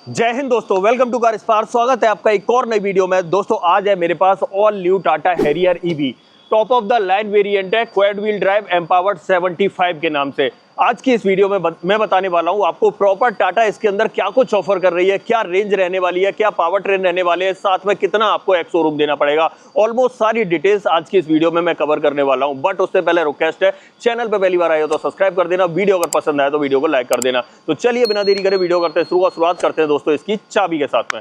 जय हिंद दोस्तों, welcome to car spark. स्वागत है आपका एक और नई वीडियो में। दोस्तों आज है मेरे पास all new Tata Harrier EV, top of the line variant है, क्वाड व्हील ड्राइव एम्पावर्ड 75 के नाम से। आज की इस वीडियो में मैं बताने वाला हूं आपको प्रॉपर टाटा इसके अंदर क्या कुछ ऑफर कर रही है, क्या रेंज रहने वाली है, क्या पावर ट्रेन रहने वाले हैं, साथ में कितना आपको एक्स शोरूम देना पड़ेगा। ऑलमोस्ट सारी डिटेल्स आज की इस वीडियो में मैं कवर करने वाला हूं। बट उससे पहले रिक्वेस्ट है, चैनल पे पहली बार आए हो तो सब्सक्राइब कर देना, वीडियो अगर पसंद आए तो वीडियो को लाइक कर देना। तो चलिए बिना देरी करे वीडियो करते हैं शुरुआत करते हैं दोस्तों इसकी चाबी के साथ में।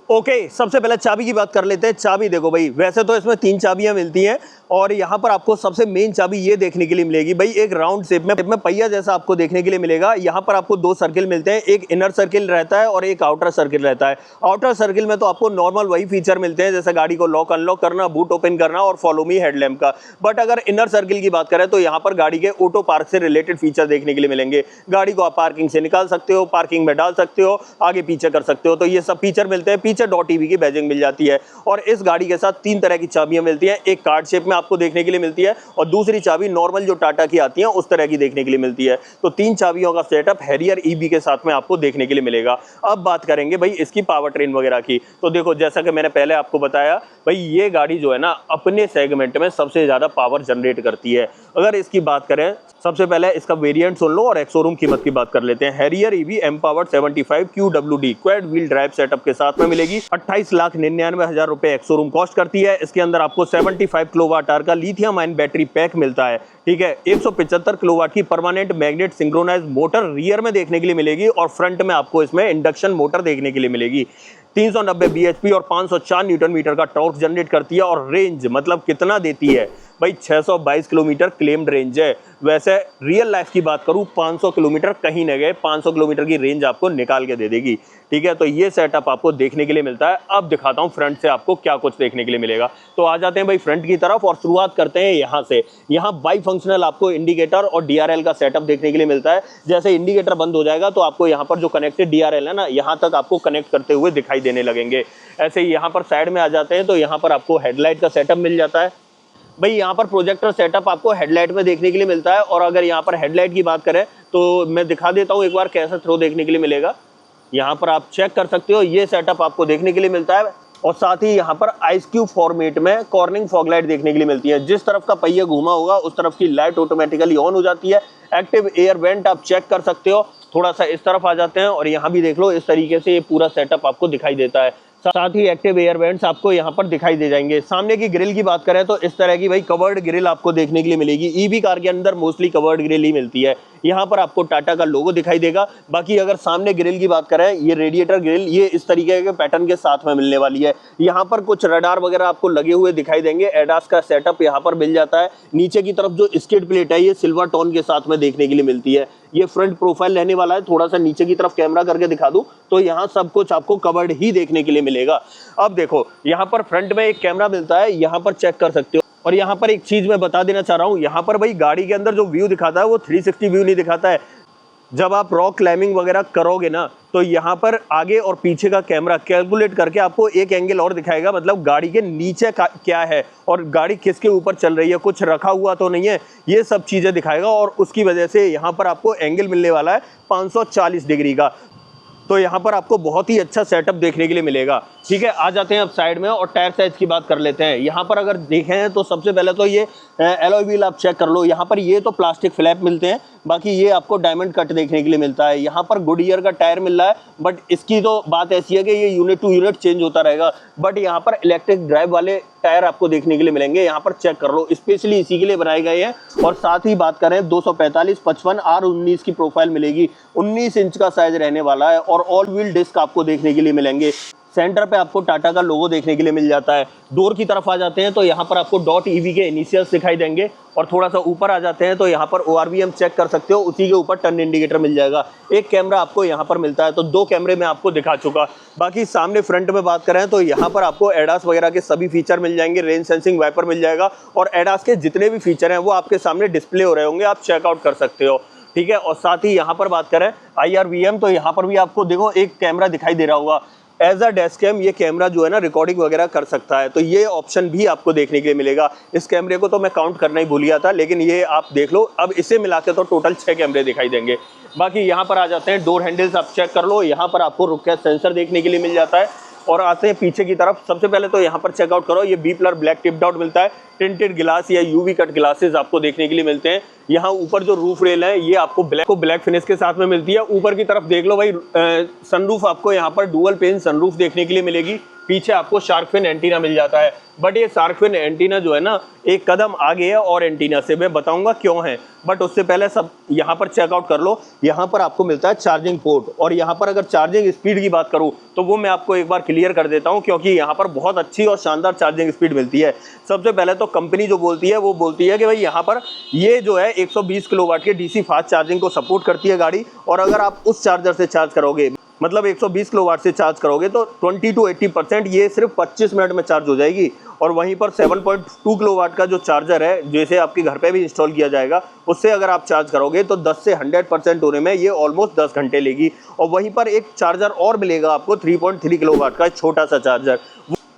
ओके, सबसे पहले चाबी की बात कर लेते हैं। चाबी देखो भाई, वैसे तो इसमें 3 चाबियां मिलती हैं और यहाँ पर आपको सबसे मेन चाबी ये देखने के लिए मिलेगी भाई, एक राउंड शेप में पहिया जैसा आपको देखने के लिए मिलेगा। यहाँ पर आपको 2 सर्किल मिलते हैं, एक इनर सर्किल रहता है और एक आउटर सर्किल रहता है। आउटर सर्किल में तो आपको नॉर्मल वही फीचर मिलते हैं जैसे गाड़ी को लॉक अनलॉक करना, बूट ओपन करना और फॉलो मी हेडलैम्प का। बट अगर इनर सर्किल की बात करें तो यहाँ पर गाड़ी के ऑटो पार्क से रिलेटेड फीचर देखने के लिए मिलेंगे। गाड़ी को आप पार्किंग से निकाल सकते हो, पार्किंग में डाल सकते हो, आगे पीछे कर सकते हो, तो ये सब फीचर मिलते हैं। पीछे .EV की बैजिंग मिल जाती है और इस गाड़ी के साथ 3 तरह की चाबियां मिलती हैं। एक कार्ड शेप में आपको देखने के लिए मिलती है और दूसरी चाबी नॉर्मल जो टाटा की आती है उस तरह की देखने के लिए मिलती है। तो 3 चाबियों का सेटअप हैरियर ईवी के साथ में आपको देखने के लिए मिलेगा। अब बात करेंगे भाई इसकी पावर ट्रेन वगैरह की। तो देखो, जैसा कि मैंने पहले आपको बताया भाई, ये गाड़ी जो है ना अपने सेगमेंट में सबसे ज्यादा पावर जनरेट करती है। अगर इसकी बात करें, सबसे पहले इसका वेरिएंट सुन लो और एक्स शोरूम कीमत की बात कर लेते हैं। Harrier EV empowered 75 QWD quad wheel drive setup के साथ में मिलेगी। 28,99,000 रुपए एक्स शोरूम कॉस्ट करती है। इसके अंदर आपको 75 किलोवाट आवर का लिथियम आयन बैटरी पैक मिलता है। ठीक है, 175 किलोवाट की permanent magnet synchronize motor rear में देखने के लिए मिलेगी और फ्रंट में आपको इसमें इंडक्शन मोटर देखने के लिए मिलेगी। 390 bhp और 504 न्यूटन मीटर का टॉर्क जनरेट करती है और रेंज मतलब कितना देती है भाई, 622 किलोमीटर क्लेम्ड रेंज है। वैसे रियल लाइफ की बात करूं, 500 किलोमीटर कहीं न गए, 500 किलोमीटर की रेंज आपको निकाल के दे देगी। ठीक है, तो ये सेटअप आपको देखने के लिए मिलता है। अब दिखाता हूं फ्रंट से आपको क्या कुछ देखने के लिए मिलेगा। तो आ जाते हैं भाई फ्रंट की तरफ और शुरुआत करते हैं यहाँ से। यहाँ बाई फंक्शनल आपको इंडिकेटर और DRL का सेटअप देखने के लिए मिलता है। जैसे इंडिकेटर बंद हो जाएगा तो आपको यहाँ पर जो कनेक्टेड DRL है ना, यहाँ तक आपको कनेक्ट करते हुए दिखाई देने लगेंगे। ऐसे ही यहाँ पर साइड में आ जाते हैं तो यहाँ पर आपको हेडलाइट का सेटअप मिल जाता है। भाई यहाँ पर प्रोजेक्टर सेटअप आपको हेडलाइट में देखने के लिए मिलता है। और अगर यहाँ पर हेडलाइट की बात करें तो मैं दिखा देता हूँ एक बार कैसा थ्रो देखने के लिए मिलेगा। यहाँ पर आप चेक कर सकते हो, ये सेटअप आपको देखने के लिए मिलता है। और साथ ही यहाँ पर आइस क्यूब फॉर्मेट में कॉर्निंग फॉग लाइट देखने के लिए मिलती है। जिस तरफ का पहिया घूमा होगा उस तरफ की लाइट ऑटोमेटिकली ऑन हो जाती है। एक्टिव एयर वेंट आप चेक कर सकते हो। थोड़ा सा इस तरफ आ जाते हैं और यहाँ भी देख लो, इस तरीके से ये पूरा सेटअप आपको दिखाई देता है। साथ ही एक्टिव एयर वेंट्स आपको यहाँ पर दिखाई दे जाएंगे। सामने की ग्रिल की बात करें तो इस तरह की भाई कवर्ड ग्रिल आपको देखने के लिए मिलेगी। ईवी कार के अंदर मोस्टली कवर्ड ग्रिल ही मिलती है। यहाँ पर आपको टाटा का लोगो दिखाई देगा। बाकी अगर सामने ग्रिल की बात करें, ये रेडिएटर ग्रिल ये इस तरीके के पैटर्न के साथ में मिलने वाली है। यहाँ पर कुछ रडार वगैरह आपको लगे हुए दिखाई देंगे। एडास का सेटअप यहाँ पर मिल जाता है। नीचे की तरफ जो स्किड प्लेट है ये सिल्वर टोन के साथ में देखने के लिए मिलती है। ये फ्रंट प्रोफाइल रहने वाला है। थोड़ा सा नीचे की तरफ कैमरा करके दिखा दूं तो यहाँ सब कुछ आपको कवर्ड ही देखने के लिए मिलेगा। अब देखो, यहाँ पर फ्रंट में एक कैमरा मिलता है, यहाँ पर चेक कर सकते हो। और यहाँ पर एक चीज मैं बता देना चाह रहा हूँ, यहाँ पर भाई गाड़ी के अंदर जो व्यू दिखाता है वो 360 व्यू नहीं दिखाता है। जब आप रॉक क्लाइंबिंग वगैरह करोगे ना तो यहाँ पर आगे और पीछे का कैमरा कैलकुलेट करके आपको एक एंगल और दिखाएगा, मतलब गाड़ी के नीचे का क्या है और गाड़ी किसके ऊपर चल रही है, कुछ रखा हुआ तो नहीं है, ये सब चीज़ें दिखाएगा। और उसकी वजह से यहाँ पर आपको एंगल मिलने वाला है 540 डिग्री का। तो यहाँ पर आपको बहुत ही अच्छा सेटअप देखने के लिए मिलेगा। ठीक है, आ जाते हैं अब साइड में और टायर साइज की बात कर लेते हैं। यहाँ पर अगर देखें तो सबसे पहले तो ये एलॉय व्हील आप चेक कर लो। यहाँ पर ये तो प्लास्टिक फ्लैप मिलते हैं, बाकी ये आपको डायमंड कट देखने के लिए मिलता है। यहाँ पर गुडईयर का टायर मिल रहा है, बट इसकी तो बात ऐसी है कि ये यूनिट टू यूनिट चेंज होता रहेगा। बट यहाँ पर इलेक्ट्रिक ड्राइव वाले टायर आपको देखने के लिए मिलेंगे। यहाँ पर चेक कर लो, स्पेशली इसी के लिए बनाए गए हैं। और साथ ही बात करें 245 55 R19 की प्रोफाइल मिलेगी। 19 इंच का साइज रहने वाला है और ऑल व्हील डिस्क आपको देखने के लिए मिलेंगे। सेंटर पे आपको टाटा का लोगो देखने के लिए मिल जाता है। डोर की तरफ आ जाते हैं तो यहाँ पर आपको .EV के इनिशियल्स दिखाई देंगे। और थोड़ा सा ऊपर आ जाते हैं तो यहाँ पर ORVM चेक कर सकते हो, उसी के ऊपर टर्न इंडिकेटर मिल जाएगा। एक कैमरा आपको यहाँ पर मिलता है, तो 2 कैमरे में आपको दिखा चुका। बाकी सामने फ्रंट में बात करें तो यहाँ पर आपको एडास वगैरह के सभी फीचर मिल जाएंगे। रेन सेंसिंग वाइपर मिल जाएगा और एडास के जितने भी फीचर हैं वो आपके सामने डिस्प्ले हो रहे होंगे, आप चेकआउट कर सकते हो। ठीक है, और साथ ही यहाँ पर बात करें IRVM तो यहाँ पर भी आपको देखो एक कैमरा दिखाई दे रहा होगा। एज अ डैश कैम ये कैमरा जो है ना रिकॉर्डिंग वगैरह कर सकता है, तो ये ऑप्शन भी आपको देखने के लिए मिलेगा। इस कैमरे को तो मैं काउंट करना ही भूल गया था, लेकिन ये आप देख लो, अब इसे मिला के तो टोटल 6 कैमरे दिखाई देंगे। बाकी यहाँ पर आ जाते हैं, डोर हैंडल्स आप चेक कर लो, यहाँ पर आपको रुक गैस सेंसर देखने के लिए मिल जाता है। और आते हैं पीछे की तरफ, सबसे पहले तो यहाँ पर चेकआउट करो, ये B+ ब्लैक टिप्ड आउट मिलता है। टिंटेड ग्लास या UV कट ग्लासेस आपको देखने के लिए मिलते हैं। यहाँ ऊपर जो रूफ रेल है ये आपको ब्लैक फिनिश के साथ में मिलती है। ऊपर की तरफ देख लो भाई, सनरूफ आपको यहाँ पर डुअल पेन सनरूफ देखने के लिए मिलेगी। पीछे आपको शार्क फिन एंटीना मिल जाता है, बट ये शार्क फिन एंटीना जो है ना एक कदम आगे है और एंटीना से, मैं बताऊंगा क्यों है। बट उससे पहले सब यहाँ पर चेकआउट कर लो, यहाँ पर आपको मिलता है चार्जिंग पोर्ट। और यहाँ पर अगर चार्जिंग स्पीड की बात करूँ तो वो मैं आपको एक बार क्लियर कर देता हूँ, क्योंकि यहाँ पर बहुत अच्छी और शानदार चार्जिंग स्पीड मिलती है। सबसे पहले तो कंपनी जो बोलती है वो बोलती है कि भाई यहाँ पर ये जो है 120 किलोवाट के DC फास्ट चार्जिंग को सपोर्ट करती है गाड़ी। और अगर आप उस चार्जर से चार्ज करोगे, मतलब 120 किलोवाट से चार्ज करोगे, तो 20 to 80% ये सिर्फ 25 मिनट में चार्ज हो जाएगी। और वहीं पर 7.2 किलोवाट का जो चार्जर है, जैसे आपके घर पे भी इंस्टॉल किया जाएगा, उससे अगर आप चार्ज करोगे तो 10 से 100% होने में ये ऑलमोस्ट 10 घंटे लेगी। और वहीं पर एक चार्जर और मिलेगा आपको 3.3 किलोवाट का छोटा सा चार्जर,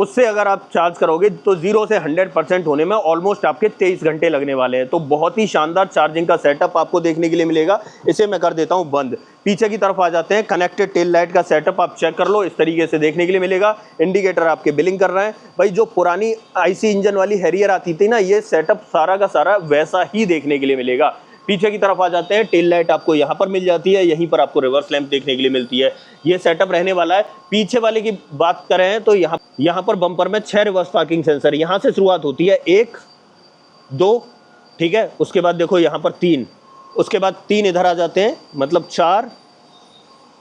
उससे अगर आप चार्ज करोगे तो 0 से 100% होने में ऑलमोस्ट आपके 23 घंटे लगने वाले हैं। तो बहुत ही शानदार चार्जिंग का सेटअप आपको देखने के लिए मिलेगा। इसे मैं कर देता हूं बंद। पीछे की तरफ आ जाते हैं, कनेक्टेड टेल लाइट का सेटअप आप चेक कर लो, इस तरीके से देखने के लिए मिलेगा। इंडिकेटर आपके बिलिंग कर रहे हैं। भाई जो पुरानी IC इंजन वाली हैरियर आती थी ना, ये सेटअप सारा का सारा वैसा ही देखने के लिए मिलेगा। पीछे की तरफ आ जाते हैं, टेल लाइट आपको यहाँ पर मिल जाती है, यहीं पर आपको रिवर्स लैंप देखने के लिए मिलती है। ये सेटअप रहने वाला है। पीछे वाले की बात करें तो यहाँ पर बम्पर में 6 रिवर्स पार्किंग सेंसर यहाँ से शुरुआत होती है, 1 2, ठीक है, उसके बाद देखो यहाँ पर 3, उसके बाद 3 इधर आ जाते हैं, मतलब 4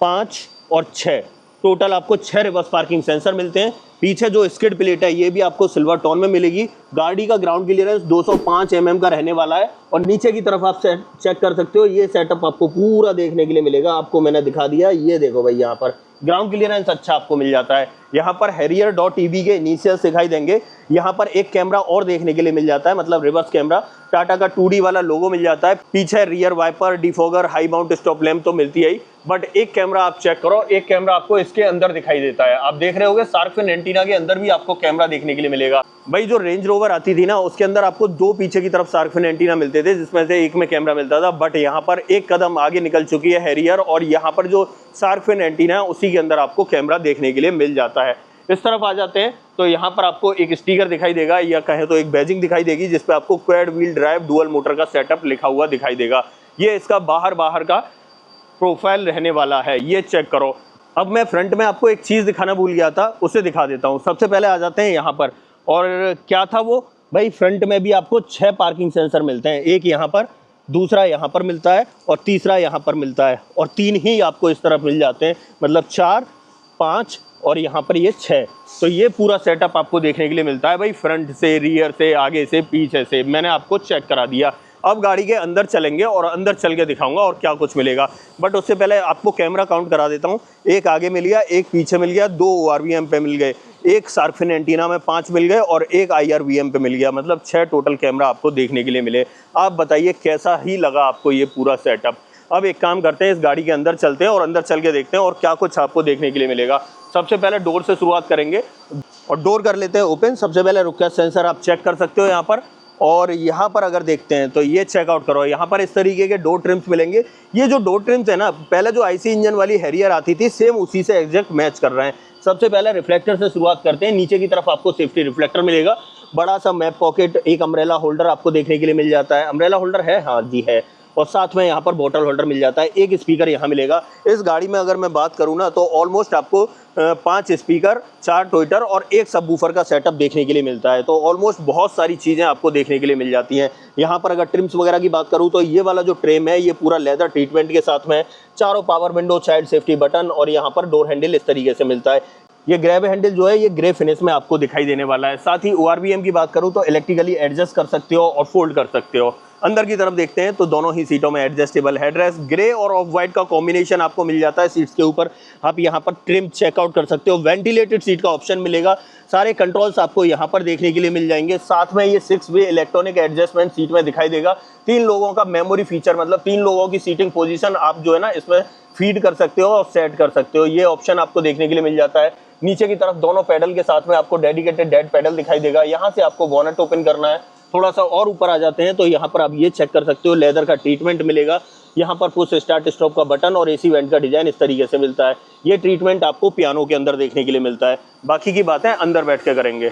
5 और 6, टोटल आपको 6 रिवर्स पार्किंग सेंसर मिलते हैं। पीछे जो स्किड प्लेट है ये भी आपको सिल्वर टोन में मिलेगी। गाड़ी का ग्राउंड क्लियरेंस 205 mm का रहने वाला है। और नीचे की तरफ आप चेक कर सकते हो, ये सेटअप आपको पूरा देखने के लिए मिलेगा। आपको मैंने दिखा दिया, ये देखो भाई, यहाँ पर ग्राउंड क्लियरेंस अच्छा आपको मिल जाता है। यहाँ पर Harrier.ev के इनिशियल्स दिखाई देंगे। यहाँ पर एक कैमरा और देखने के लिए मिल जाता है, मतलब रिवर्स कैमरा। टाटा का 2D वाला लोगो मिल जाता है। पीछे rear wiper, defogger, high mount stop lamp तो मिलती है ही, बट एक कैमरा आप चेक करो, एक कैमरा आपको इसके अंदर दिखाई देता है। आप देख रहे होगे शार्क फिन एंटीना के अंदर भी आपको कैमरा देखने के लिए मिलेगा। भाई जो रेंज रोवर आती थी ना, उसके अंदर आपको 2 पीछे की तरफ शार्क फिन एंटीना मिलते थे, जिसमें से एक में कैमरा मिलता था। बट यहाँ पर एक कदम आगे निकल चुकी है हैरियर, और यहाँ पर जो शार्क फिन एंटीना है उसी के अंदर आपको कैमरा देखने के लिए मिल जाता है। इस तरफ आ जाते हैं तो यहाँ पर आपको एक स्टिकर दिखाई देगा, या कहें तो एक बैजिंग दिखाई देगी, जिसपे आपको quad wheel drive dual motor का सेटअप लिखा हुआ दिखाई देगा। ये इसका बाहर का प्रोफाइल रहने वाला है, ये चेक करो। अब मैं फ्रंट में आपको एक चीज़ दिखाना भूल गया था, उसे दिखा देता हूँ। सबसे पहले आ जाते हैं यहाँ पर, और क्या था वो भाई, फ्रंट में भी आपको 6 पार्किंग सेंसर मिलते हैं। एक यहाँ पर, दूसरा यहाँ पर मिलता है, और तीसरा यहाँ पर मिलता है, और 3 ही आपको इस तरफ मिल जाते हैं, मतलब 4 5 और यहाँ पर ये 6। तो ये पूरा सेटअप आपको देखने के लिए मिलता है भाई, फ्रंट से, रियर से, आगे से, पीछे से। मैंने आपको चेक करा दिया। अब गाड़ी के अंदर चलेंगे और अंदर चल के दिखाऊंगा और क्या कुछ मिलेगा। बट उससे पहले आपको कैमरा काउंट करा देता हूँ। एक आगे मिल गया, एक पीछे मिल गया, 2 ORVM पे मिल गए, एक शार्क फिन एंटीना में 5 मिल गए, और एक IRVM पे मिल गया, मतलब 6 टोटल कैमरा आपको देखने के लिए मिले। आप बताइए कैसा ही लगा आपको ये पूरा सेटअप। अब एक काम करते हैं, इस गाड़ी के अंदर चलते हैं और अंदर चल के देखते हैं और क्या कुछ आपको देखने के लिए मिलेगा। सबसे पहले डोर से शुरुआत करेंगे और डोर कर लेते हैं ओपन। सबसे पहले रुक गैस सेंसर आप चेक कर सकते हो यहाँ पर, और यहाँ पर अगर देखते हैं तो ये चेकआउट करो, यहाँ पर इस तरीके के डोर ट्रिम्स मिलेंगे। ये जो डोर ट्रिम्स है ना, पहले जो IC इंजन वाली हैरियर आती थी, सेम उसी से एग्जैक्ट मैच कर रहे हैं। सबसे पहले रिफ्लेक्टर से शुरुआत करते हैं। नीचे की तरफ आपको सेफ्टी रिफ्लेक्टर मिलेगा, बड़ा सा मैप पॉकेट, एक अम्ब्रेला होल्डर आपको देखने के लिए मिल जाता है। अम्ब्रेला होल्डर है, हाँ जी है, और साथ में यहाँ पर बोतल होल्डर मिल जाता है। एक स्पीकर यहाँ मिलेगा। इस गाड़ी में अगर मैं बात करूँ ना, तो ऑलमोस्ट आपको 5 स्पीकर, 4 ट्विटर और 1 सबवूफर का सेटअप देखने के लिए मिलता है। तो ऑलमोस्ट बहुत सारी चीज़ें आपको देखने के लिए मिल जाती हैं। यहाँ पर अगर ट्रिम्स वगैरह की बात करूँ तो ये वाला जो ट्रिम है ये पूरा लेदर ट्रीटमेंट के साथ में, चारों power window, child safety button, और यहाँ पर डोर हैंडल इस तरीके से मिलता है। ये ग्रैब हैंडल जो है ये ग्रे फिनिश में आपको दिखाई देने वाला है। साथ ही ORVM की बात करूँ तो इलेक्ट्रिकली एडजस्ट कर सकते हो और फोल्ड कर सकते हो। अंदर की तरफ देखते हैं तो दोनों ही सीटों में एडजस्टेबल हेडरेस्ट, ग्रे और ऑफ वाइट का कॉम्बिनेशन आपको मिल जाता है सीट्स के ऊपर। आप यहाँ पर ट्रिम चेकआउट कर सकते हो। वेंटिलेटेड सीट का ऑप्शन मिलेगा। सारे कंट्रोल्स आपको यहाँ पर देखने के लिए मिल जाएंगे। साथ में ये 6 वे इलेक्ट्रॉनिक एडजस्टमेंट सीट में दिखाई देगा। 3 लोगों का मेमोरी फीचर, मतलब 3 लोगों की सीटिंग पोजीशन आप जो है ना इसमें फीड कर सकते हो और सेट कर सकते हो। ये ऑप्शन आपको देखने के लिए मिल जाता है। नीचे की तरफ दोनों पैडल के साथ में आपको डेडिकेटेड डेड पैडल दिखाई देगा। यहाँ से आपको बोनट ओपन करना है, थोड़ा सा और ऊपर आ जाते हैं तो यहाँ पर आप ये चेक कर सकते हो, लेदर का ट्रीटमेंट मिलेगा। यहाँ पर पुश स्टार्ट स्टॉप का बटन और एसी वेंट का डिजाइन इस तरीके से मिलता है। ये ट्रीटमेंट आपको पियानो के अंदर देखने के लिए मिलता है। बाकी की बातें अंदर बैठ के करेंगे।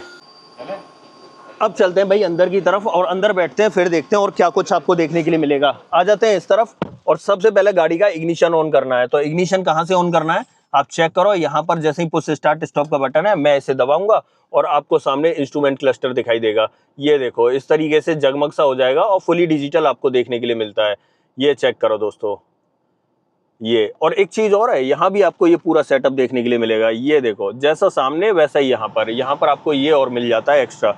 अब चलते हैं भाई अंदर की तरफ और अंदर बैठते हैं, फिर देखते हैं और क्या कुछ आपको देखने के लिए मिलेगा। आ जाते हैं इस तरफ और सबसे पहले गाड़ी का इग्निशन ऑन करना है। तो इग्निशन कहाँ से ऑन करना है आप चेक करो। यहाँ पर जैसे ही पुश स्टार्ट स्टॉप का बटन है, मैं इसे दबाऊंगा और आपको सामने इंस्ट्रूमेंट क्लस्टर दिखाई देगा। ये देखो इस तरीके से जगमग सा हो जाएगा और फुली डिजिटल आपको देखने के लिए मिलता है। ये चेक करो दोस्तों, ये और एक चीज और है, यहाँ भी आपको ये पूरा सेटअप देखने के लिए मिलेगा। ये देखो जैसा सामने वैसा ही यहाँ पर आपको ये और मिल जाता है एक्स्ट्रा।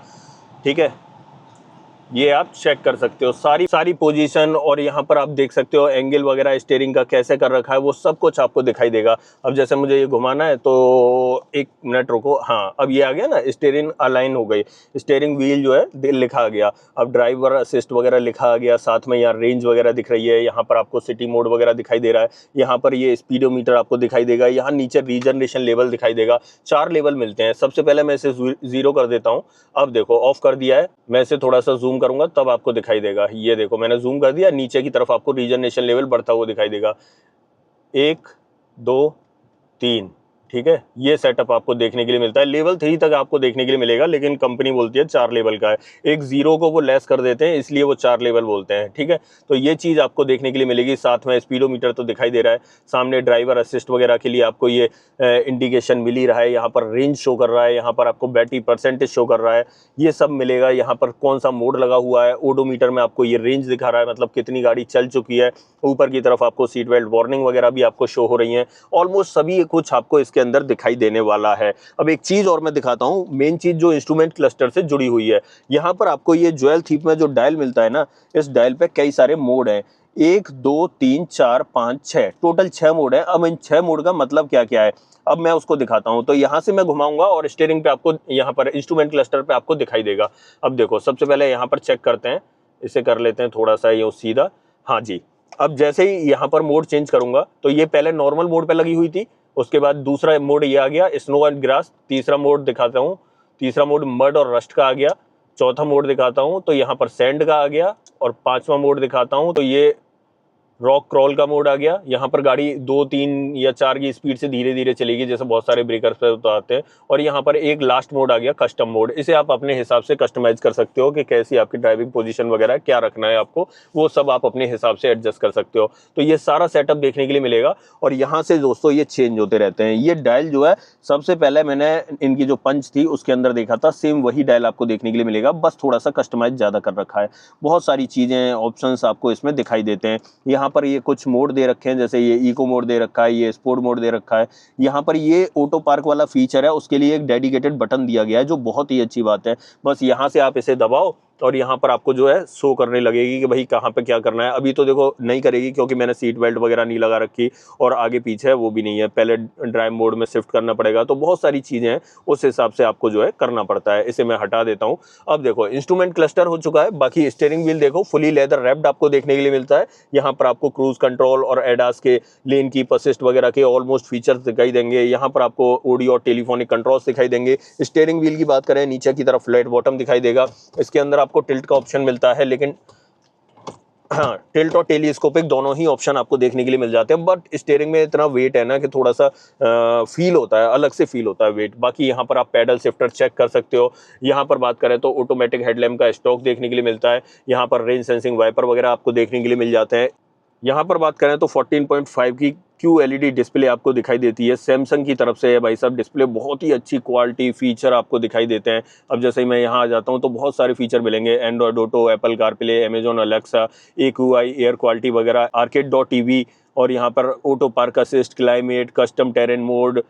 ठीक है, ये आप चेक कर सकते हो सारी पोजीशन, और यहाँ पर आप देख सकते हो एंगल वगैरह स्टीयरिंग का कैसे कर रखा है, वो सब कुछ आपको दिखाई देगा। अब जैसे मुझे ये घुमाना है तो एक मिनट रुको। हाँ, अब ये आ गया ना, स्टीयरिंग अलाइन हो गई, स्टीयरिंग व्हील जो है लिखा आ गया। अब ड्राइवर असिस्ट वगैरह लिखा आ गया, साथ में यहाँ रेंज वगैरह दिख रही है। यहाँ पर आपको सिटी मोड वगैरह दिखाई दे रहा है। यहाँ पर ये स्पीडोमीटर आपको दिखाई देगा। यहाँ नीचे रीजनरेशन लेवल दिखाई देगा। 4 लेवल मिलते हैं। सबसे पहले मैं इसे 0 कर देता हूँ। अब देखो ऑफ कर दिया है, मैं इसे थोड़ा सा जूम करूंगा तब आपको दिखाई देगा। ये देखो मैंने जूम कर दिया, नीचे की तरफ आपको रीजनरेशन लेवल बढ़ता हुआ दिखाई देगा। 1 2 3, ठीक है। ये सेटअप आपको देखने के लिए मिलता है। लेवल 3 तक आपको देखने के लिए मिलेगा, लेकिन कंपनी बोलती है 4 लेवल का है। एक 0 को वो लेस कर देते हैं, इसलिए वो 4 लेवल बोलते हैं। ठीक है, तो ये चीज़ आपको देखने के लिए मिलेगी। साथ में स्पीडोमीटर तो दिखाई दे रहा है। सामने ड्राइवर असिस्ट वगैरह के लिए आपको ये इंडिकेशन मिल ही रहा है। यहाँ पर रेंज शो कर रहा है, यहाँ पर आपको बैटरी परसेंटेज शो कर रहा है, ये सब मिलेगा। यहाँ पर कौन सा मोड लगा हुआ है, ओडोमीटर में आपको ये रेंज दिखा रहा है, मतलब कितनी गाड़ी चल चुकी है। ऊपर की तरफ आपको सीट बेल्ट वार्निंग वगैरह भी आपको शो हो रही है। ऑलमोस्ट सभी कुछ आपको इसके अंदर दिखाई देने वाला है। अब एक चीज और मैं दिखाता हूँ, मेन चीज जो इंस्ट्रूमेंट क्लस्टर से जुड़ी हुई है। यहाँ पर आपको ये ज्वेल थीप में जो डायल मिलता है ना, इस डायल पे कई सारे मोड हैं। 1 2 3 4 5 6, टोटल 6 मोड है। अब इन 6 मोड का मतलब क्या क्या है, अब मैं उसको दिखाता हूं। तो यहां से मैं घुमाऊंगा और स्टीयरिंग पे आपको यहाँ पर इंस्ट्रूमेंट क्लस्टर पे आपको दिखाई देगा। अब देखो सबसे पहले यहाँ पर चेक करते हैं, इसे कर लेते हैं थोड़ा सा ये सीधा। हाँ जी, अब जैसे ही यहाँ पर मोड चेंज करूंगा तो ये पहले नॉर्मल मोड पे लगी हुई थी, उसके बाद दूसरा मोड ये आ गया स्नो एंड ग्रास। तीसरा मोड दिखाता हूँ, तीसरा मोड मड और रस्ट का आ गया। चौथा मोड दिखाता हूँ तो यहाँ पर सैंड का आ गया। और 5वां मोड दिखाता हूँ तो ये रॉक क्रॉल का मोड आ गया। यहाँ पर गाड़ी 2 3 या 4 की स्पीड से धीरे धीरे चलेगी, जैसे बहुत सारे ब्रेकर्स पे उतारते हैं। और यहाँ पर एक लास्ट मोड आ गया कस्टम मोड। इसे आप अपने हिसाब से कस्टमाइज कर सकते हो कि कैसी आपकी ड्राइविंग पोजीशन वगैरह क्या रखना है आपको, वो सब आप अपने हिसाब से एडजस्ट कर सकते हो। तो ये सारा सेटअप देखने के लिए मिलेगा। और यहाँ से दोस्तों ये चेंज होते रहते हैं। ये डायल जो है, सबसे पहले मैंने इनकी जो पंच थी उसके अंदर देखा था, सेम वही डायल आपको देखने के लिए मिलेगा, बस थोड़ा सा कस्टमाइज ज़्यादा कर रखा है। बहुत सारी चीज़ें ऑप्शंस आपको इसमें दिखाई देते हैं। यहाँ पर ये कुछ मोड दे रखे हैं, जैसे ये इको मोड दे रखा है, ये स्पोर्ट मोड दे रखा है। यहाँ पर ये ऑटो पार्क वाला फीचर है, उसके लिए एक डेडिकेटेड बटन दिया गया है, जो बहुत ही अच्छी बात है। बस यहाँ से आप इसे दबाओ और यहाँ पर आपको जो है शो करने लगेगी कि भाई कहाँ पे क्या करना है। अभी तो देखो नहीं करेगी क्योंकि मैंने सीट बेल्ट वगैरह नहीं लगा रखी और आगे पीछे है वो भी नहीं है, पहले ड्राइव मोड में शिफ्ट करना पड़ेगा। तो बहुत सारी चीज़ें हैं, उस हिसाब से आपको जो है करना पड़ता है। इसे मैं हटा देता हूँ। अब देखो इंस्ट्रूमेंट क्लस्टर हो चुका है। बाकी स्टीयरिंग व्हील देखो फुली लेदर रैप्ड आपको देखने के लिए मिलता है। यहाँ पर आपको क्रूज कंट्रोल और एडास के लेन कीप असिस्ट वगैरह के ऑलमोस्ट फीचर्स दिखाई देंगे। यहाँ पर आपको ऑडियो और टेलीफोनिक कंट्रोल्स दिखाई देंगे। स्टीयरिंग व्हील की बात करें, नीचे की तरफ फ्लैट बॉटम दिखाई देगा। इसके अंदर आपको टिल्ट का ऑप्शन मिलता है, लेकिन हाँ, टिल्ट और टेलीस्कोपिक दोनों ही ऑप्शन आपको देखने के लिए मिल जाते हैं। बट स्टीयरिंग में इतना वेट है ना कि थोड़ा सा फील होता है, अलग से फील होता है वेट। बाकी यहाँ पर आप पैडल शिफ्टर चेक कर सकते हो। यहाँ पर बात करें तो ऑटोमेटिक हेडलैम्प का स्टॉक देखने के लिए मिलता है। यहाँ पर रेंज सेंसिंग वाइपर वगैरह आपको देखने के लिए मिल जाते हैं। यहाँ पर बात करें तो 14.5 की QLED डिस्प्ले आपको दिखाई देती है, सैमसंग की तरफ से है भाई साहब। डिस्प्ले बहुत ही अच्छी क्वालिटी फीचर आपको दिखाई देते हैं। अब जैसे ही मैं यहाँ आ जाता हूँ तो बहुत सारे फीचर मिलेंगे, Android auto, Apple CarPlay, Amazon Alexa, AQI, air quality वगैरह, Arcade.tv, और यहाँ पर auto park assist, climate, custom terrain mode,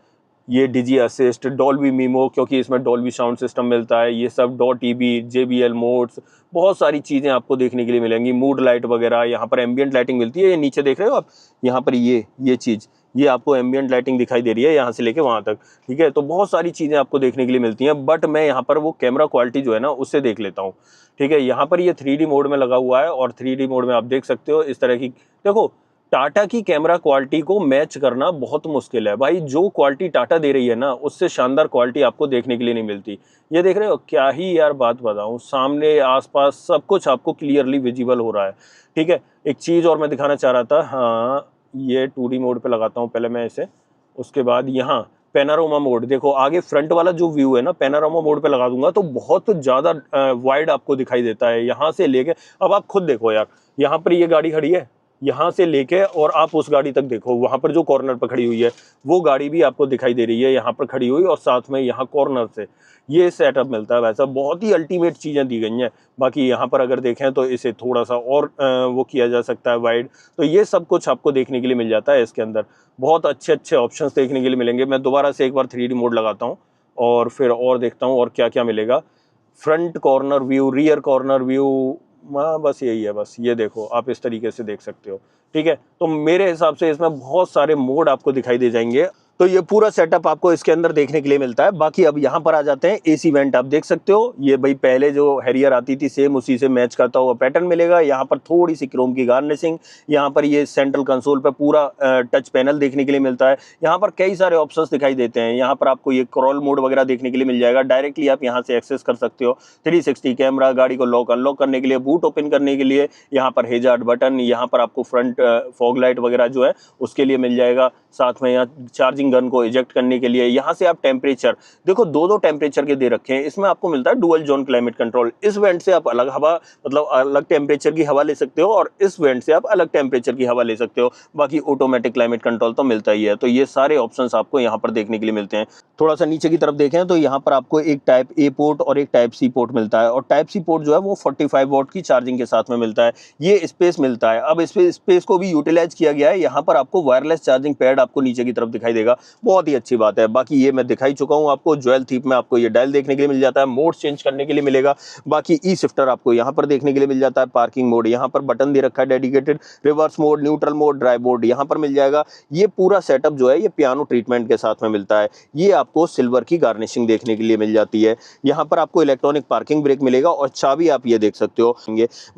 ये डिजी असिस्ट, डॉल्बी मीमो क्योंकि इसमें डॉल्बी साउंड सिस्टम मिलता है, ये सब .tv, JBL मोड्स, बहुत सारी चीज़ें आपको देखने के लिए मिलेंगी। मूड लाइट वगैरह, यहाँ पर एम्बियंट लाइटिंग मिलती है। ये नीचे देख रहे हो आप, यहाँ पर ये चीज़, ये आपको एम्बियंट लाइटिंग दिखाई दे रही है यहाँ से लेके वहाँ तक, ठीक है। तो बहुत सारी चीज़ें आपको देखने के लिए मिलती हैं। बट मैं यहाँ पर वो कैमरा क्वालिटी जो है ना उससे देख लेता हूँ, ठीक है। यहाँ पर ये 3D मोड में लगा हुआ है और 3D मोड में आप देख सकते हो इस तरह की, देखो टाटा की कैमरा क्वालिटी को मैच करना बहुत मुश्किल है भाई। जो क्वालिटी टाटा दे रही है ना, उससे शानदार क्वालिटी आपको देखने के लिए नहीं मिलती। ये देख रहे हो, क्या ही यार बात बताऊं, सामने आसपास सब कुछ आपको क्लियरली विजिबल हो रहा है। ठीक है, एक चीज़ और मैं दिखाना चाह रहा था। हाँ, ये 2D मोड पे लगाता हूँ पहले मैं इसे, उसके बाद यहाँ पैनारोमा मोड देखो, आगे फ्रंट वाला जो व्यू है ना, पैनारोमा मोड पे लगा दूंगा तो बहुत ज़्यादा वाइड आपको दिखाई देता है यहाँ से लेके। अब आप खुद देखो यार, यहाँ पर ये गाड़ी खड़ी है, यहाँ से लेके और आप उस गाड़ी तक देखो, वहाँ पर जो कॉर्नर पर खड़ी हुई है वो गाड़ी भी आपको दिखाई दे रही है यहाँ पर खड़ी हुई, और साथ में यहाँ कॉर्नर से ये सेटअप मिलता है। वैसा बहुत ही अल्टीमेट चीज़ें दी गई हैं। बाकी यहाँ पर अगर देखें तो इसे थोड़ा सा और वो किया जा सकता है वाइड, तो ये सब कुछ आपको देखने के लिए मिल जाता है इसके अंदर। बहुत अच्छे अच्छे ऑप्शंस देखने के लिए मिलेंगे। मैं दोबारा से एक बार 3D मोड लगाता हूँ और फिर और देखता हूँ और क्या क्या मिलेगा। Front corner view, rear corner view, हाँ बस यही है। बस ये देखो, आप इस तरीके से देख सकते हो। ठीक है, तो मेरे हिसाब से इसमें बहुत सारे मोड आपको दिखाई दे जाएंगे। तो ये पूरा सेटअप आपको इसके अंदर देखने के लिए मिलता है। बाकी अब यहाँ पर आ जाते हैं, एसी वेंट आप देख सकते हो। ये भाई पहले जो हैरियर आती थी सेम उसी से मैच करता हुआ पैटर्न मिलेगा। यहाँ पर थोड़ी सी क्रोम की गार्निशिंग, यहाँ पर ये सेंट्रल कंसोल पर पूरा टच पैनल देखने के लिए मिलता है। यहाँ पर कई सारे ऑप्शंस दिखाई देते हैं। यहाँ पर आपको ये क्रॉल मोड वगैरह देखने के लिए मिल जाएगा, डायरेक्टली आप यहाँ से एक्सेस कर सकते हो। 360 कैमरा, गाड़ी को लॉक अनलॉक करने के लिए, बूट ओपन करने के लिए यहाँ पर हेजार्ड बटन, यहाँ पर आपको फ्रंट फॉग लाइट वगैरह जो है उसके लिए मिल जाएगा। साथ में यहाँ चार्जिंग गन को इजेक्ट करने के लिए, यहाँ से आप टेम्परेचर देखो, दो टेम्परेचर के दे रखे हैं। इसमें आपको मिलता है डुअल जोन क्लाइमेट कंट्रोल। इस वेंट से आप अलग हवा, मतलब अलग टेम्परेचर की हवा ले सकते हो, और इस वेंट से आप अलग टेम्परेचर की हवा ले सकते हो। बाकी ऑटोमेटिक क्लाइमेट कंट्रोल तो मिलता ही है। तो ये सारे ऑप्शंस आपको यहाँ पर देखने के लिए मिलते हैं। थोड़ा सा नीचे की तरफ देखें तो यहाँ पर आपको एक टाइप ए पोर्ट और एक टाइप सी पोर्ट मिलता है, और टाइप सी पोर्ट जो है वो 45 वॉट की चार्जिंग के साथ में मिलता है। ये स्पेस मिलता है। अब इस स्पेस को भी यूटिलाइज किया गया है। यहाँ पर आपको वायरलेस चार्जिंग पैड आपको नीचे की तरफ दिखाई देगा, बहुत ही अच्छी बात है। बाकी ये मैं दिखाई चुका हूँ आपको। ज्वेल थीप में आपको ये डायल देखने के लिए मिल जाता है, मोड चेंज करने के लिए मिलेगा। बाकी ई शिफ्टर आपको यहाँ पर देखने के लिए मिल जाता है। पार्किंग मोड यहाँ पर बटन दे रखा है dedicated, reverse mode, neutral mode, drive mode यहाँ पर मिल जाएगा। ये पूरा सेटअप जो है ये पियानो ट्रीटमेंट के साथ में मिलता है। ये आपको सिल्वर की गार्निशिंग देखने के लिए मिल जाती है। यहाँ पर आपको इलेक्ट्रॉनिक पार्किंग ब्रेक मिलेगा, और चाबी आप ये देख सकते हो।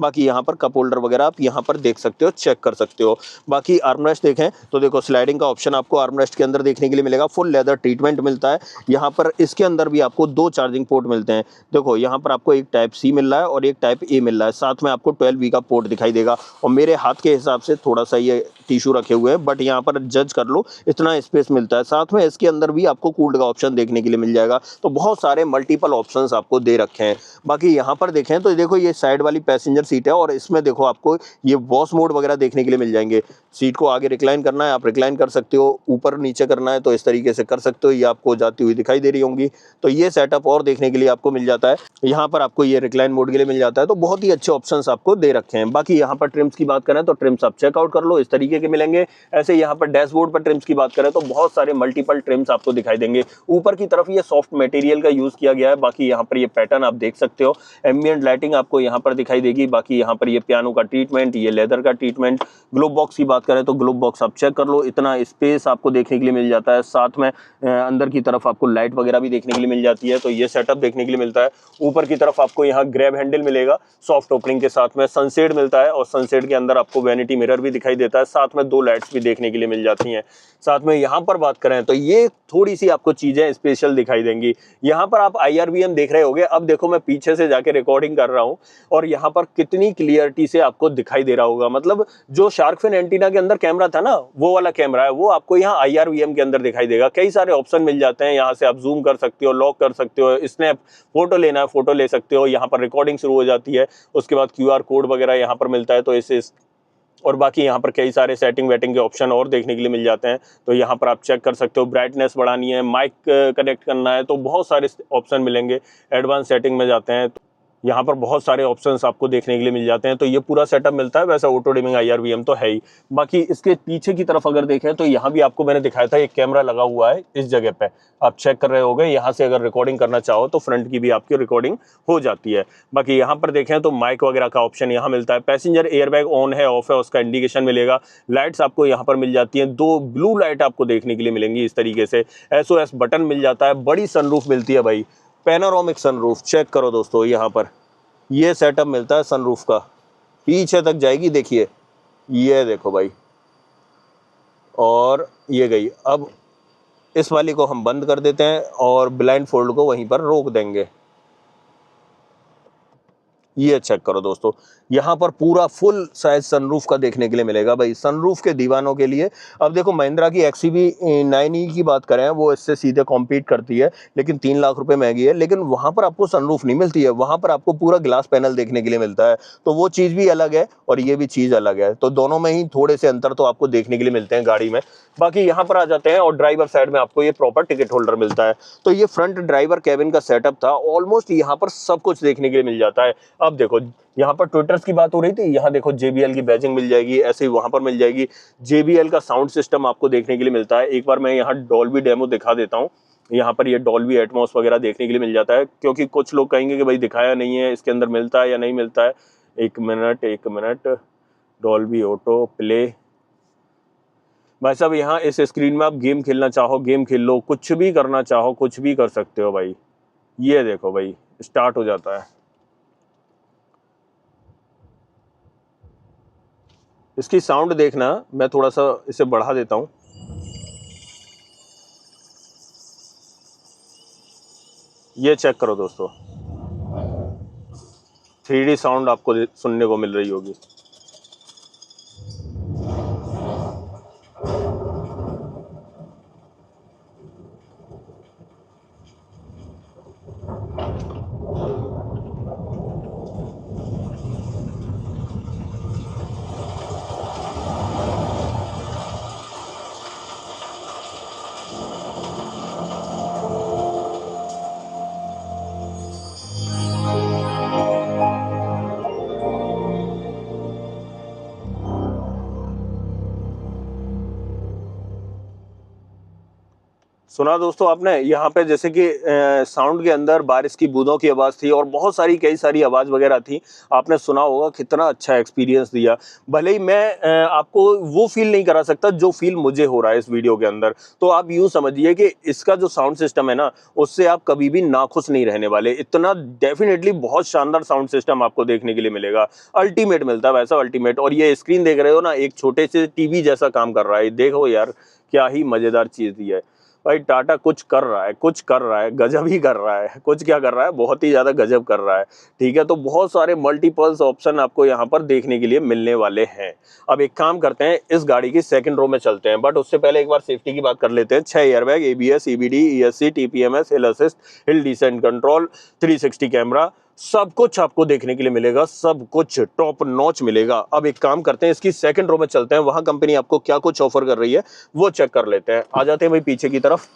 बाकी यहाँ पर कप होल्डर वगैरह आप यहाँ पर देख सकते हो, चेक कर सकते हो। बाकी आर्मरेस्ट देखें तो देखो, स्लाइडिंग का ऑप्शन आपको आर्मरेस्ट के अंदर देखने के लिए मिलेगा। फुल लेदर ट्रीटमेंट मिलता है। यहाँ पर इसके अंदर भी आपको 2 चार्जिंग पोर्ट मिलते हैं। देखो यहाँ पर आपको एक टाइप सी मिल रहा है और एक टाइप ए मिल रहा है। साथ में आपको 12V का पोर्ट दिखाई देगा, और मेरे हाथ के हिसाब से थोड़ा सा ये टिश्यू रखे हुए हैं, बट यहाँ पर जज कर लो, इतना स्पेस मिलता है। साथ में इसके अंदर भी आपको कूल्ड का ऑप्शन देखने के लिए मिल जाएगा। तो बहुत सारे मल्टीपल ऑप्शंस आपको दे रखे हैं। बाकी यहाँ पर देखें तो देखो, ये साइड वाली पैसेंजर सीट है, और इसमें देखो आपको ये वॉश मोड वगैरह देखने के लिए मिल जाएंगे। सीट को आगे रिक्लाइन करना है आप रिक्लाइन कर सकते हो, ऊपर नीचे करना है तो इस तरीके से कर सकते हो। ये आपको जाती हुई दिखाई दे रही होंगी। तो ये सेटअप और देखने के लिए आपको मिल जाता है। यहाँ पर आपको ये रिक्लाइन मोड के लिए मिल जाता है। तो बहुत ही अच्छे ऑप्शंस आपको दे रखे हैं। बाकी यहाँ पर ट्रिम्स की बात करें तो ट्रिम्स आप चेकआउट कर लो, इस तरीके के मिलेंगे। ऐसे यहाँ पर डैशबोर्ड पर ट्रिम्स की बात करें तो बहुत सारे मल्टीपल ट्रिम्स आपको दिखाई देंगे। ऊपर की तरफ ये सॉफ्ट मटेरियल का यूज किया गया है। बाकी यहाँ पर ये पैटर्न आप देख सकते हो। एम्बिएंट लाइटिंग आपको यहाँ पर दिखाई देगी। बाकी यहाँ पर ये पियानो का ट्रीटमेंट, ये लेदर का ट्रीटमेंट। ग्लोब बॉक्स की बात करें तो ग्लोब बॉक्स आप चेक कर लो, इतना स्पेस आपको देखने के लिए मिल जाता है। साथ में अंदर की तरफ आपको लाइट वगैरह भी देखने के लिए मिल जाती है। तो ये सेटअप देखने के लिए मिलता है। ऊपर की तरफ आपको यहाँ ग्रैब हैंडल मिलेगा सॉफ्ट ओपनिंग के साथ में। सनसेट मिलता है, और सनसेट के अंदर आपको वैनिटी मिरर भी दिखाई देता है। साथ में 2 लाइट्स भी देखने के लिए मिल जाती हैं। साथ में यहाँ पर बात करें तो ये थोड़ी सी आपको चीजें स्पेशल दिखाई देंगी। यहाँ पर आप IRVM देख रहे होगे। अब देखो, मैं पीछे से जाके रिकॉर्डिंग कर रहा हूँ, और यहाँ पर कितनी क्लियरिटी से आपको दिखाई दे रहा होगा। मतलब जो शार्क फिन एंटीना के अंदर कैमरा था ना, वो वाला कैमरा है, वो आपको यहाँ IRVM के अंदर दिखाई देगा। कई सारे ऑप्शन मिल जाते हैं। यहाँ से आप जूम कर सकते हो, लॉक कर सकते हो, स्नैप फोटो लेना है फोटो ले सकते हो। यहाँ पर रिकॉर्डिंग शुरू हो जाती है। उसके बाद QR कोड वगैरह यहाँ पर मिलता है, तो इसे और बाकी यहाँ पर कई सारे सेटिंग वेटिंग के ऑप्शन और देखने के लिए मिल जाते हैं। तो यहाँ पर आप चेक कर सकते हो, ब्राइटनेस बढ़ानी है, माइक कनेक्ट करना है, तो बहुत सारे ऑप्शन मिलेंगे। एडवांस सेटिंग में जाते हैं, यहाँ पर बहुत सारे ऑप्शंस आपको देखने के लिए मिल जाते हैं। तो ये पूरा सेटअप मिलता है। वैसा ऑटो डिमिंग IRVM तो है ही। बाकी इसके पीछे की तरफ अगर देखें तो यहाँ भी आपको मैंने दिखाया था, एक कैमरा लगा हुआ है इस जगह पे, आप चेक कर रहे होगे। यहाँ से अगर रिकॉर्डिंग करना चाहो तो फ्रंट की भी आपकी रिकॉर्डिंग हो जाती है। बाकी यहाँ पर देखें तो माइक वगैरह का ऑप्शन यहाँ मिलता है। पैसेंजर एयरबैग ऑन है ऑफ है उसका इंडिकेशन मिलेगा। लाइट्स आपको यहाँ पर मिल जाती हैं, 2 ब्लू लाइट आपको देखने के लिए मिलेंगी इस तरीके से। SOS बटन मिल जाता है। बड़ी सनरूफ मिलती है भाई, पैनोरामिक सनरूफ। चेक करो दोस्तों, यहाँ पर ये सेटअप मिलता है सनरूफ का, पीछे तक जाएगी। देखिए, ये देखो भाई, 2 लाइट आपको और ये गई। अब इस वाली को हम बंद कर देते हैं और ब्लाइंड फोल्ड को वहीं पर रोक देंगे। ये चेक करो दोस्तों, यहाँ पर पूरा फुल साइज सनरूफ का देखने के लिए मिलेगा भाई, सनरूफ के दीवानों के लिए। अब देखो महिंद्रा की XUV9E की बात करें, वो इससे सीधे कॉम्पीट करती है, लेकिन 3 लाख रुपए महंगी है। लेकिन वहाँ पर आपको सनरूफ नहीं मिलती है, वहाँ पर आपको पूरा ग्लास पैनल देखने के लिए मिलता है, तो वो चीज़ भी अलग है और ये भी चीज़ अलग है। तो दोनों में ही थोड़े से अंतर तो आपको देखने के लिए मिलते हैं गाड़ी में। बाकी यहाँ पर आ जाते हैं और ड्राइवर साइड में आपको ये प्रॉपर टिकट होल्डर मिलता है। तो ये फ्रंट ड्राइवर कैबिन का सेटअप था, ऑलमोस्ट यहाँ पर सब कुछ देखने के लिए मिल जाता है। अब देखो यहाँ पर ट्विटर्स की बात हो रही थी, यहाँ देखो JBL की बैजिंग मिल जाएगी, ऐसे ही वहां पर मिल जाएगी। JBL का साउंड सिस्टम आपको देखने के लिए मिलता है। एक बार मैं यहाँ डॉल्बी डेमो दिखा देता हूँ। यहाँ पर ये डॉल्बी एटमॉस वगैरह देखने के लिए मिल जाता है, क्योंकि कुछ लोग कहेंगे कि भाई दिखाया नहीं है, इसके अंदर मिलता है या नहीं मिलता है। एक मिनट, डॉल्बी ऑटो प्ले। भाई साहब यहाँ इस स्क्रीन में आप गेम खेलना चाहो गेम खेल लो, कुछ भी करना चाहो कुछ भी कर सकते हो भाई। ये देखो भाई स्टार्ट हो जाता है। इसकी साउंड देखना, मैं थोड़ा सा इसे बढ़ा देता हूँ। ये चेक करो दोस्तों, 3D साउंड आपको सुनने को मिल रही होगी। सुना दोस्तों आपने, यहाँ पे जैसे कि साउंड के अंदर बारिश की बूंदों की आवाज़ थी और बहुत सारी कई सारी आवाज़ वगैरह थी। आपने सुना होगा, कितना अच्छा एक्सपीरियंस दिया। भले ही मैं आपको वो फील नहीं करा सकता जो फील मुझे हो रहा है इस वीडियो के अंदर। तो आप यूँ समझिए कि इसका जो साउंड सिस्टम है ना, उससे आप कभी भी नाखुश नहीं रहने वाले। इतना डेफिनेटली बहुत शानदार साउंड सिस्टम आपको देखने के लिए मिलेगा, अल्टीमेट मिलता है वैसा अल्टीमेट। और ये स्क्रीन देख रहे हो ना, एक छोटे से टीवी जैसा काम कर रहा है। देखो यार क्या ही मज़ेदार चीज़ दी है भाई। टाटा कुछ कर रहा है, कुछ कर रहा है, गजब ही कर रहा है। कुछ क्या कर रहा है, बहुत ही ज़्यादा गजब कर रहा है। ठीक है, तो बहुत सारे मल्टीपल्स ऑप्शन आपको यहाँ पर देखने के लिए मिलने वाले हैं। अब एक काम करते हैं, इस गाड़ी की सेकंड रो में चलते हैं, बट उससे पहले एक बार सेफ्टी की बात कर लेते हैं। 6 airbag, ABS, EBD, ESC, TPMS, हिल assist, hill descent control, 360 camera, सब कुछ आपको देखने के लिए मिलेगा, सब कुछ टॉप नॉच मिलेगा। अब एक काम करते हैं, इसकी सेकंड रो में चलते हैं, वहां कंपनी आपको क्या कुछ ऑफर कर रही है वो चेक कर लेते हैं। आ जाते हैं भाई पीछे की तरफ।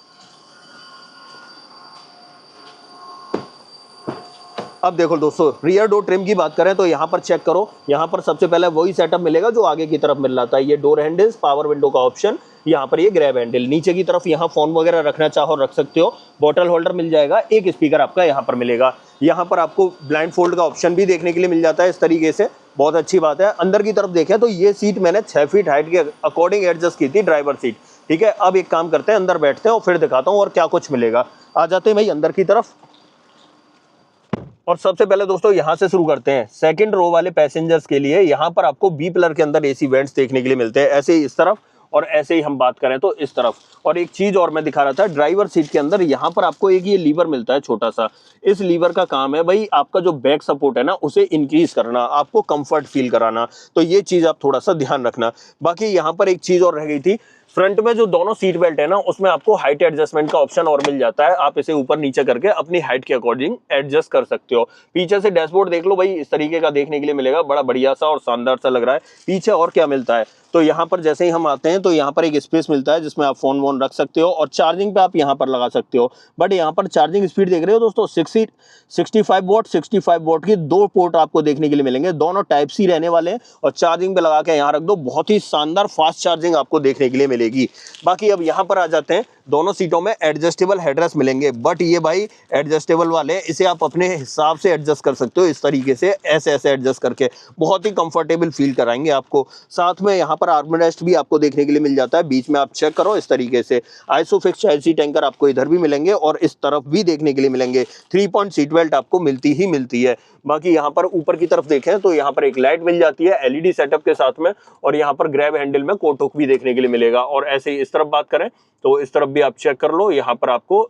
अब देखो दोस्तों, रियर डोर ट्रिम की बात करें तो यहाँ पर चेक करो, यहाँ पर सबसे पहले वही सेटअप मिलेगा जो आगे की तरफ मिल रहा था। ये डोर हैंडल्स, पावर विंडो का ऑप्शन, यहाँ पर ये ग्रैब हैंडल, नीचे की तरफ यहाँ फोन वगैरह रखना चाहो रख सकते हो, बॉटल होल्डर मिल जाएगा, एक स्पीकर आपका यहाँ पर मिलेगा। यहाँ पर आपको ब्लाइंड फोल्ड का ऑप्शन भी देखने के लिए मिल जाता है इस तरीके से, बहुत अच्छी बात है। अंदर की तरफ देखें तो ये सीट मैंने 6 फीट हाइट के अकॉर्डिंग एडजस्ट की थी, ड्राइवर सीट। ठीक है, अब एक काम करते हैं, अंदर बैठते हैं और फिर दिखाता हूँ और क्या कुछ मिलेगा। आ जाते हैं भाई अंदर की तरफ। और सबसे पहले दोस्तों यहाँ से शुरू करते हैं। सेकंड रो वाले पैसेंजर्स के लिए यहाँ पर आपको बी पिलर के अंदर AC वेंट्स देखने के लिए मिलते हैं, ऐसे ही इस तरफ और ऐसे ही हम बात करें तो इस तरफ। और एक चीज और मैं दिखा रहा था, ड्राइवर सीट के अंदर यहाँ पर आपको एक ये लीवर मिलता है छोटा सा। इस लीवर का काम है भाई आपका जो बैक सपोर्ट है ना उसे इंक्रीज करना, आपको कंफर्ट फील कराना। तो ये चीज आप थोड़ा सा ध्यान रखना। बाकी यहाँ पर एक चीज और रह गई थी, फ्रंट में जो दोनों सीट बेल्ट है ना उसमें आपको हाइट एडजस्टमेंट का ऑप्शन और मिल जाता है। आप इसे ऊपर नीचे करके अपनी हाइट के अकॉर्डिंग एडजस्ट कर सकते हो। पीछे से डैशबोर्ड देख लो भाई, इस तरीके का देखने के लिए मिलेगा, बड़ा बढ़िया सा और शानदार सा लग रहा है। पीछे और क्या मिलता है, तो यहाँ पर जैसे ही हम आते हैं तो यहाँ पर एक स्पेस मिलता है जिसमें आप फोन वोन रख सकते हो और चार्जिंग पे आप यहाँ पर लगा सकते हो। बट यहाँ पर चार्जिंग स्पीड देख रहे हो दोस्तों, 65 वोट की 2 पोर्ट आपको देखने के लिए मिलेंगे, दोनों टाइप सी रहने वाले हैं। और चार्जिंग पे लगा के यहाँ रख दो, बहुत ही शानदार फास्ट चार्जिंग आपको देखने के लिए मिलेगी। बाकी अब यहाँ पर आ जाते हैं, दोनों सीटों में एडजस्टेबल हेडरेस्ट मिलेंगे, बट ये भाई एडजस्टेबल वाले, इसे आप अपने हिसाब से एडजस्ट कर सकते हो इस तरीके से, ऐसे ऐसे एडजस्ट करके बहुत ही कंफर्टेबल फील कराएंगे आपको। साथ में यहाँ पर आर्मरेस्ट भी आपको देखने के लिए मिल जाता है, बीच में आप चेक करो इस तरीके से। आइसोफिक्स चाइल्ड सीट एंकर आपको इधर भी मिलेंगे और इस तरफ भी देखने के लिए मिलेंगे। 3 पॉइंट सीट बेल्ट आपको मिलती ही मिलती है। बाकी यहाँ पर ऊपर की तरफ देखें तो यहाँ पर एक लाइट मिल जाती है एलईडी सेटअप के साथ में, और यहाँ पर ग्रैब हैंडल में कोट हुक भी देखने के लिए मिलेगा। और ऐसे ही इस तरफ बात करें तो इस तरफ भी आप चेक कर लो, यहाँ पर आपको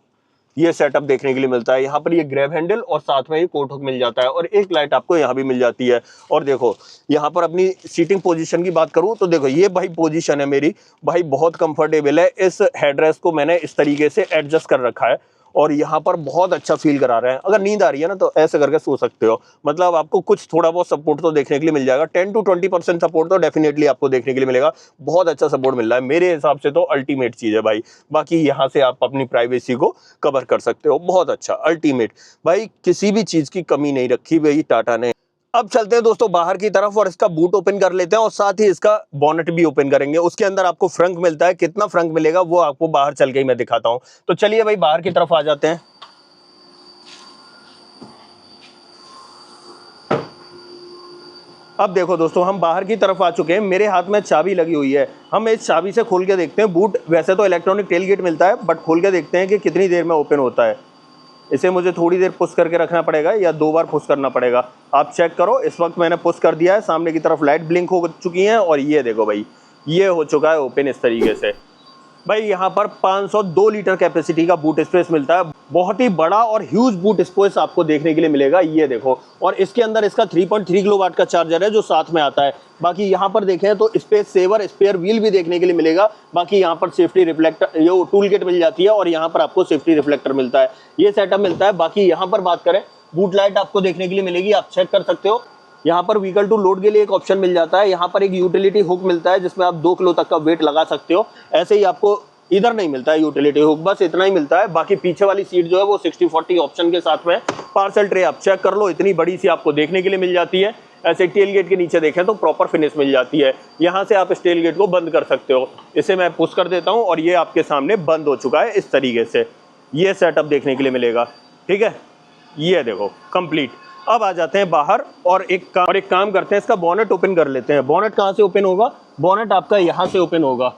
ये सेटअप देखने के लिए मिलता है। यहाँ पर ये ग्रैब हैंडल और साथ में ये कोट हुक मिल जाता है, और एक लाइट आपको यहाँ भी मिल जाती है। और देखो यहाँ पर अपनी सीटिंग पोजीशन की बात करूँ तो देखो ये भाई पोजीशन है मेरी, भाई बहुत कंफर्टेबल है। इस हेडरेस्ट को मैंने इस तरीके से एडजस्ट कर रखा है और यहाँ पर बहुत अच्छा फील करा रहे हैं। अगर नींद आ रही है ना तो ऐसे करके सो सकते हो, मतलब आपको कुछ थोड़ा बहुत सपोर्ट तो देखने के लिए मिल जाएगा। 10 to 20% सपोर्ट तो डेफिनेटली आपको देखने के लिए मिलेगा। बहुत अच्छा सपोर्ट मिल रहा है मेरे हिसाब से, तो अल्टीमेट चीज़ है भाई। बाकी यहाँ से आप अपनी प्राइवेसी को कवर कर सकते हो, बहुत अच्छा अल्टीमेट भाई, किसी भी चीज़ की कमी नहीं रखी भाई टाटा ने। अब चलते हैं दोस्तों बाहर की तरफ और इसका बूट ओपन कर लेते हैं और साथ ही इसका बॉनेट भी ओपन करेंगे। उसके अंदर आपको फ्रंक मिलता है, कितना फ्रंक मिलेगा वो आपको बाहर चल के ही मैं दिखाता हूं। तो चलिए भाई बाहर की तरफ आ जाते हैं। अब देखो दोस्तों हम बाहर की तरफ आ चुके हैं, मेरे हाथ में चाबी लगी हुई है। हम इस चाबी से खोल के देखते हैं बूट। वैसे तो इलेक्ट्रॉनिक टेल गेट मिलता है, बट खोल के देखते हैं कि कितनी देर में ओपन होता है। इसे मुझे थोड़ी देर पुश करके रखना पड़ेगा या 2 बार पुश करना पड़ेगा, आप चेक करो। इस वक्त मैंने पुश कर दिया है, सामने की तरफ लाइट ब्लिंक हो चुकी है और ये देखो भाई ये हो चुका है ओपन इस तरीके से। भाई यहाँ पर 502 लीटर कैपेसिटी का बूट स्पेस मिलता है, बहुत ही बड़ा और ह्यूज बूट स्पेस आपको देखने के लिए मिलेगा, ये देखो। और इसके अंदर इसका 3.3 किलोवाट का चार्जर है जो साथ में आता है। बाकी यहाँ पर देखें तो स्पेस सेवर स्पेयर व्हील भी देखने के लिए मिलेगा। बाकी यहाँ पर सेफ्टी रिफ्लेक्टर ये टूल किट मिल जाती है और यहाँ पर आपको सेफ्टी रिफ्लेक्टर मिलता है, ये सेटअप मिलता है। बाकी यहाँ पर बात करें बूट लाइट आपको देखने के लिए मिलेगी, आप चेक कर सकते हो। यहाँ पर व्हीकल टू लोड के लिए एक ऑप्शन मिल जाता है। यहाँ पर एक यूटिलिटी हुक मिलता है जिसमें आप 2 किलो तक का वेट लगा सकते हो। ऐसे ही आपको इधर नहीं मिलता है यूटिलिटी हुक, बस इतना ही मिलता है। बाकी पीछे वाली सीट जो है वो 60-40 ऑप्शन के साथ में। पार्सल ट्रे आप चेक कर लो, इतनी बड़ी सी आपको देखने के लिए मिल जाती है। ऐसे टेल गेट के नीचे देखें तो प्रॉपर फिनिश मिल जाती है। यहाँ से आप इस टेल गेट को बंद कर सकते हो। इसे मैं पुश कर देता हूँ और ये आपके सामने बंद हो चुका है इस तरीके से। ये सेटअप देखने के लिए मिलेगा, ठीक है। ये देखो कंप्लीट। अब आ जाते हैं बाहर और एक काम करते हैं, इसका बॉनेट ओपन कर लेते हैं। बॉनेट कहाँ से ओपन होगा? बॉनेट आपका यहाँ से ओपन होगा,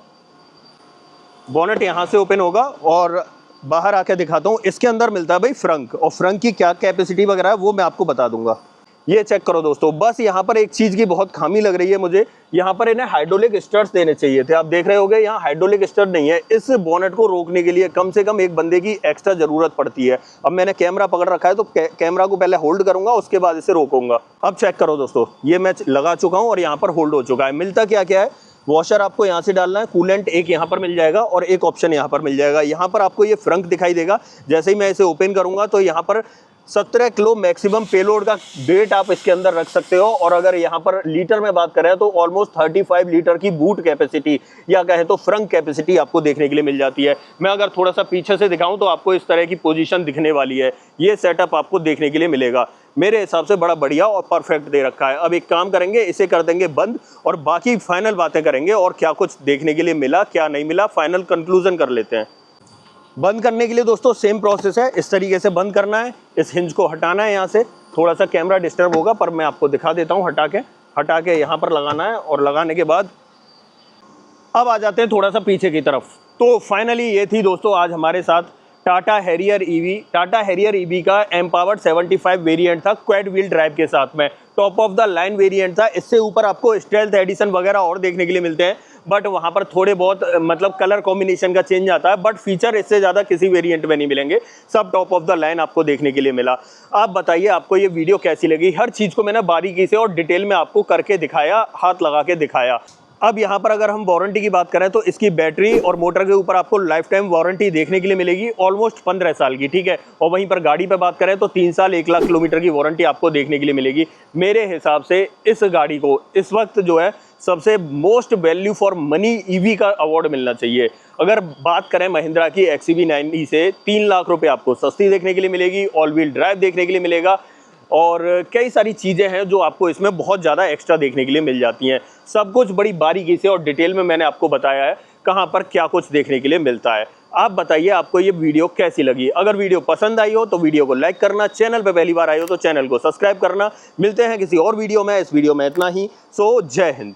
बॉनेट यहाँ से ओपन होगा। और बाहर आके दिखाता हूँ, इसके अंदर मिलता है भाई फ्रंक, और फ्रंक की क्या कैपेसिटी वगैरह है वो मैं आपको बता दूंगा। ये चेक करो दोस्तों, बस यहाँ पर एक चीज़ की बहुत खामी लग रही है मुझे, यहाँ पर इन्हें हाइड्रोलिक स्टर्स देने चाहिए थे। आप देख रहे होगे यहाँ हाइड्रोलिक स्टर नहीं है। इस बॉनेट को रोकने के लिए कम से कम एक बंदे की एक्स्ट्रा ज़रूरत पड़ती है। अब मैंने कैमरा पकड़ रखा है तो कैमरा को पहले होल्ड करूंगा, उसके बाद इसे रोकूंगा। अब चेक करो दोस्तों, ये मैं लगा चुका हूँ और यहाँ पर होल्ड हो चुका है। मिलता क्या क्या है, वॉशर आपको यहाँ से डालना है, कूलेंट एक यहाँ पर मिल जाएगा और एक ऑप्शन यहाँ पर मिल जाएगा। यहाँ पर आपको ये फ्रंक दिखाई देगा। जैसे ही मैं इसे ओपन करूँगा तो यहाँ पर 17 किलो मैक्सिमम पेलोड का वेट आप इसके अंदर रख सकते हो। और अगर यहाँ पर लीटर में बात करें तो ऑलमोस्ट 35 लीटर की बूट कैपेसिटी या कहें तो फ्रंक कैपेसिटी आपको देखने के लिए मिल जाती है। मैं अगर थोड़ा सा पीछे से दिखाऊं तो आपको इस तरह की पोजीशन दिखने वाली है। ये सेटअप आपको देखने के लिए मिलेगा, मेरे हिसाब से बड़ा बढ़िया और परफेक्ट दे रखा है। अब एक काम करेंगे, इसे कर देंगे बंद और बाकी फाइनल बातें करेंगे और क्या कुछ देखने के लिए मिला क्या नहीं मिला, फाइनल कंक्लूजन कर लेते हैं। बंद करने के लिए दोस्तों सेम प्रोसेस है, इस तरीके से बंद करना है। इस हिंज को हटाना है यहाँ से, थोड़ा सा कैमरा डिस्टर्ब होगा पर मैं आपको दिखा देता हूँ। हटा के यहाँ पर लगाना है और लगाने के बाद अब आ जाते हैं थोड़ा सा पीछे की तरफ। तो फाइनली ये थी दोस्तों आज हमारे साथ Tata Harrier EV. Tata Harrier EV का एम्पावर्ड 75 वेरिएंट था क्वाड व्हील ड्राइव के साथ में, top of the line variant था। इससे ऊपर आपको स्टेल्थ एडिशन वगैरह और देखने के लिए मिलते हैं, बट वहाँ पर थोड़े बहुत मतलब कलर कॉम्बिनेशन का चेंज आता है, बट फीचर इससे ज़्यादा किसी वेरिएंट में नहीं मिलेंगे। सब टॉप ऑफ द लाइन आपको देखने के लिए मिला। आप बताइए आपको ये वीडियो कैसी लगी? हर चीज़ को मैंने बारीकी से और डिटेल में आपको करके दिखाया, हाथ लगा के दिखाया। अब यहाँ पर अगर हम वारंटी की बात करें तो इसकी बैटरी और मोटर के ऊपर आपको लाइफ टाइम वारंटी देखने के लिए मिलेगी, ऑलमोस्ट 15 साल की, ठीक है। और वहीं पर गाड़ी पे बात करें तो 3 साल 1 लाख किलोमीटर की वारंटी आपको देखने के लिए मिलेगी। मेरे हिसाब से इस गाड़ी को इस वक्त जो है सबसे most value for money EV का अवार्ड मिलना चाहिए। अगर बात करें महिंद्रा की XUV 90 से 3 लाख रुपए आपको सस्ती देखने के लिए मिलेगी, ऑल व्हील ड्राइव देखने के लिए मिलेगा और कई सारी चीज़ें हैं जो आपको इसमें बहुत ज़्यादा एक्स्ट्रा देखने के लिए मिल जाती हैं। सब कुछ बड़ी बारीकी से और डिटेल में मैंने आपको बताया है कहाँ पर क्या कुछ देखने के लिए मिलता है। आप बताइए आपको ये वीडियो कैसी लगी। अगर वीडियो पसंद आई हो तो वीडियो को लाइक करना, चैनल पे पहली बार आए हो तो चैनल को सब्सक्राइब करना। मिलते हैं किसी और वीडियो में। इस वीडियो में इतना ही। सो जय हिंद।